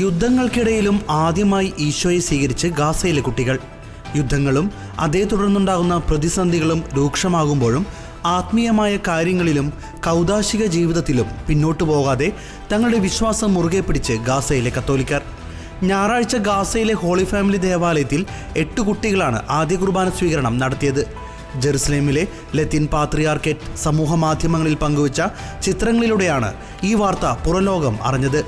യുദ്ധങ്ങൾക്കിടയിലും ആദ്യമായി ഈശോയെ സ്വീകരിച്ച് ഗാസയിലെ കുട്ടികൾ. യുദ്ധങ്ങളും അതേ തുടർന്നുണ്ടാകുന്ന പ്രതിസന്ധികളും രൂക്ഷമാകുമ്പോഴും ആത്മീയമായ കാര്യങ്ങളിലും കൗദാശിക ജീവിതത്തിലും പിന്നോട്ടു പോകാതെ തങ്ങളുടെ വിശ്വാസം മുറുകെ പിടിച്ച് ഗാസയിലെ കത്തോലിക്കർ. ഞായറാഴ്ച ഗാസയിലെ ഹോളി ഫാമിലി ദേവാലയത്തിൽ 8 കുട്ടികളാണ് ആദ്യ കുർബാന സ്വീകരണം നടത്തിയത്. ജെറുസലേമിലെ ലത്തീൻ പാത്രിയാർക്കേറ്റ് സമൂഹ മാധ്യമങ്ങളിൽ പങ്കുവച്ച ചിത്രങ്ങളിലൂടെയാണ് ഈ വാർത്ത പുറംലോകം അറിഞ്ഞത്.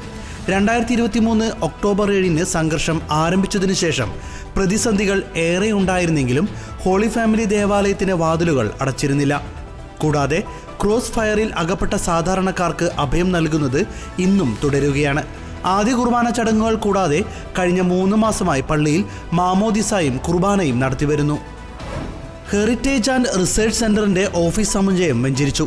2023 ഒക്ടോബർ 7 സംഘർഷം ആരംഭിച്ചതിനു ശേഷം പ്രതിസന്ധികൾ ഏറെ ഉണ്ടായിരുന്നെങ്കിലും ഹോളി ഫാമിലി ദേവാലയത്തിന് വാതിലുകൾ അടച്ചിരുന്നില്ല. കൂടാതെ ക്രോസ് ഫയറിൽ അകപ്പെട്ട സാധാരണക്കാർക്ക് അഭയം നൽകുന്നത് ഇന്നും തുടരുകയാണ്. ആദ്യ കുർബാന ചടങ്ങുകൾ കൂടാതെ കഴിഞ്ഞ 3 മാസമായി പള്ളിയിൽ മാമോദിസായും കുർബാനയും നടത്തിവരുന്നു. ഹെറിറ്റേജ് ആൻഡ് റിസർച്ച് സെന്ററിന്റെ ഓഫീസ് സമുച്ചയം വെഞ്ചരിച്ചു.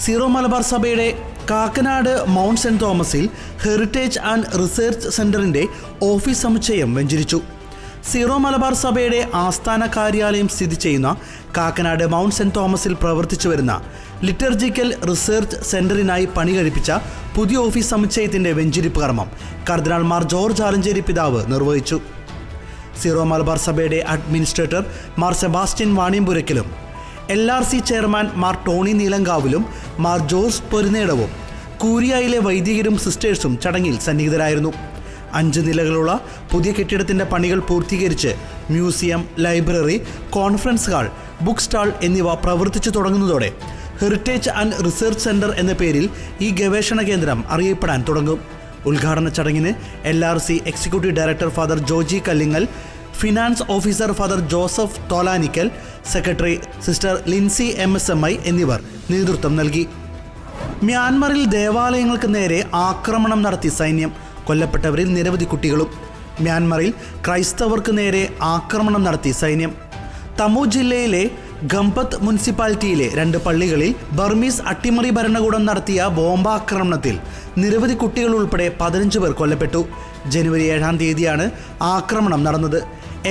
സീറോ മലബാർ സഭയുടെ കാക്കനാട് മൗണ്ട് സെന്റ് തോമസിൽ ഹെറിറ്റേജ് ആൻഡ് റിസർച്ച് സെന്ററിന്റെ ഓഫീസ് സമുച്ചയം വെഞ്ചരിച്ചു. സീറോ മലബാർ സഭയുടെ ആസ്ഥാന കാര്യാലയം സ്ഥിതി ചെയ്യുന്ന കാക്കനാട് മൗണ്ട് സെന്റ് തോമസിൽ പ്രവർത്തിച്ചു വരുന്ന ലിറ്റർജിക്കൽ റിസർച്ച് സെന്ററിനായി പണി കഴിപ്പിച്ച പുതിയ ഓഫീസ് സമുച്ചയത്തിന്റെ വെഞ്ചരിപ്പ് കർമ്മം കർദിനാൾ മാർ ജോർജ് ആലഞ്ചേരി പിതാവ് നിർവഹിച്ചു. സീറോ മലബാർ സഭയുടെ അഡ്മിനിസ്ട്രേറ്റർ മാർ സെബാസ്റ്റ്യൻ വാണിയമ്പുരയ്ക്കലും LRC ചെയർമാൻ മാർ ടോണി നീലങ്കാവിലും മാർ ജോസ് പൊരുന്നേടവും കൂരിയായിലെ വൈദികരും സിസ്റ്റേഴ്സും ചടങ്ങിൽ സന്നിഹിതരായിരുന്നു. 5 നിലകളുള്ള പുതിയ കെട്ടിടത്തിൻ്റെ പണികൾ പൂർത്തീകരിച്ച് museum, library, conference hall, book stall എന്നിവ പ്രവർത്തിച്ചു തുടങ്ങുന്നതോടെ ഹെറിറ്റേജ് ആൻഡ് റിസർച്ച് സെന്റർ എന്ന പേരിൽ ഈ ഗവേഷണ കേന്ദ്രം അറിയപ്പെടാൻ തുടങ്ങും. ഉദ്ഘാടന ചടങ്ങിന് LRC executive director father Joji Kallingal, finance officer father Joseph Tholanickal, secretary sister Lincy MSMI എന്നിവർ നേതൃത്വം നൽകി. മ്യാൻമറിൽ ദേവാലയങ്ങൾക്ക് നേരെ ആക്രമണം നടത്തി സൈന്യം, കൊല്ലപ്പെട്ടവരിൽ നിരവധി കുട്ടികളും. മ്യാൻമറിൽ ക്രൈസ്തവർക്ക് നേരെ ആക്രമണം നടത്തി സൈന്യം. തമു ജില്ലയിലെ ഗംപത്ത് മുനിസിപ്പാലിറ്റിയിലെ 2 പള്ളികളിൽ ബർമീസ് അട്ടിമറി ഭരണകൂടം നടത്തിയ ബോംബാക്രമണത്തിൽ നിരവധി കുട്ടികൾ ഉൾപ്പെടെ 15 പേർ കൊല്ലപ്പെട്ടു. ജനുവരി 7-ാം തീയതിയാണ് ആക്രമണം നടന്നത്.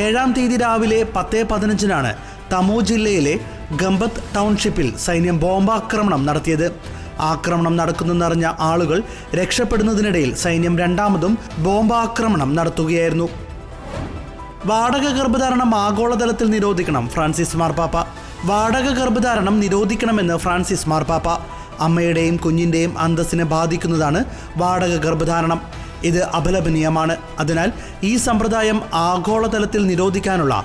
7-ാം തീയതി രാവിലെ 10:15 തമു ജില്ലയിലെ ഗംപത്ത് ടൗൺഷിപ്പിൽ സൈന്യം ബോംബാക്രമണം നടത്തിയത്. ആക്രമണം നടക്കുന്നെന്നറിഞ്ഞ ആളുകൾ രക്ഷപ്പെടുന്നതിനിടയിൽ സൈന്യം രണ്ടാമതും ബോംബാക്രമണം നടത്തുകയായിരുന്നു. വാടക ഗർഭധാരണം ആഗോളതലത്തിൽ നിരോധിക്കണം ഫ്രാൻസിസ് മാർപ്പാപ്പ. വാടക ഗർഭധാരണം നിരോധിക്കണമെന്ന് ഫ്രാൻസിസ് മാർപ്പാപ്പ. അമ്മയുടെയും കുഞ്ഞിൻ്റെയും അന്തസ്സിനെ ബാധിക്കുന്നതാണ് വാടക ഗർഭധാരണം. ഇത് അപലപനീയമാണ്. അതിനാൽ ഈ സമ്പ്രദായം ആഗോളതലത്തിൽ നിരോധിക്കാനുള്ള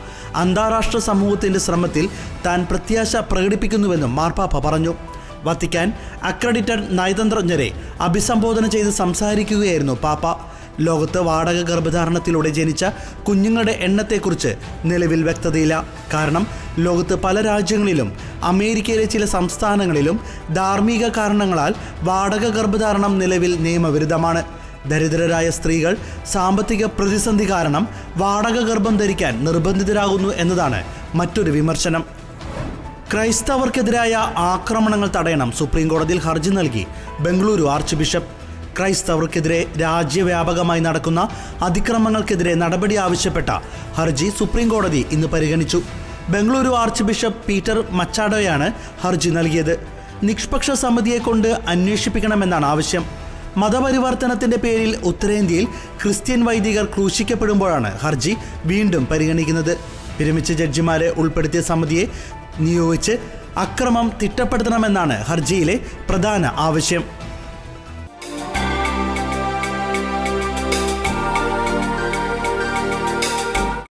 അന്താരാഷ്ട്ര സമൂഹത്തിൻ്റെ ശ്രമത്തിൽ താൻ പ്രത്യാശ പ്രകടിപ്പിക്കുന്നുവെന്നും മാർപ്പാപ്പ പറഞ്ഞു. വത്തിക്കാൻ അക്രഡിറ്റഡ് നയതന്ത്രജ്ഞരെ അഭിസംബോധന ചെയ്ത് സംസാരിക്കുകയായിരുന്നു പാപ്പ. ലോകത്ത് വാടക ഗർഭധാരണത്തിലൂടെ ജനിച്ച കുഞ്ഞുങ്ങളുടെ എണ്ണത്തെക്കുറിച്ച് നിലവിൽ വ്യക്തതയില്ല. കാരണം ലോകത്ത് പല രാജ്യങ്ങളിലും അമേരിക്കയിലെ ചില സംസ്ഥാനങ്ങളിലും ധാർമ്മിക കാരണങ്ങളാൽ വാടക ഗർഭധാരണം നിലവിൽ നിയമവിരുദ്ധമാണ്. ദരിദ്രരായ സ്ത്രീകൾ സാമ്പത്തിക പ്രതിസന്ധി കാരണം വാടക ഗർഭം ധരിക്കാൻ നിർബന്ധിതരാകുന്നു എന്നതാണ് മറ്റൊരു വിമർശനം. ക്രൈസ്തവർക്കെതിരായ ആക്രമണങ്ങൾ തടയണം സുപ്രീം കോടതിയിൽ ഹർജി നൽകി ബംഗളൂരു ആർച്ച് ബിഷപ്പ്. ക്രൈസ്തവർക്കെതിരെ രാജ്യവ്യാപകമായി നടക്കുന്ന അതിക്രമങ്ങൾക്കെതിരെ നടപടി ആവശ്യപ്പെട്ട ഹർജി സുപ്രീം കോടതി ഇന്ന് പരിഗണിച്ചു. ബംഗളൂരു ആർച്ച് ബിഷപ്പ് പീറ്റർ മച്ചാഡോയാണ് ഹർജി നൽകിയത്. നിഷ്പക്ഷ സമിതിയെ കൊണ്ട് അന്വേഷിപ്പിക്കണമെന്നാണ് ആവശ്യം. മതപരിവർത്തനത്തിന്റെ പേരിൽ ഉത്തരേന്ത്യയിൽ ക്രിസ്ത്യൻ വൈദികർ ക്രൂശിക്കപ്പെടുമ്പോഴാണ് ഹർജി വീണ്ടും പരിഗണിക്കുന്നത്. വിരമിച്ച ജഡ്ജിമാരെ ഉൾപ്പെടുത്തിയ സമിതിയെ നിയോഗിച്ച് അക്രമം തിട്ടപ്പെടുത്തണമെന്നാണ് ഹർജിയിലെ പ്രധാന ആവശ്യം.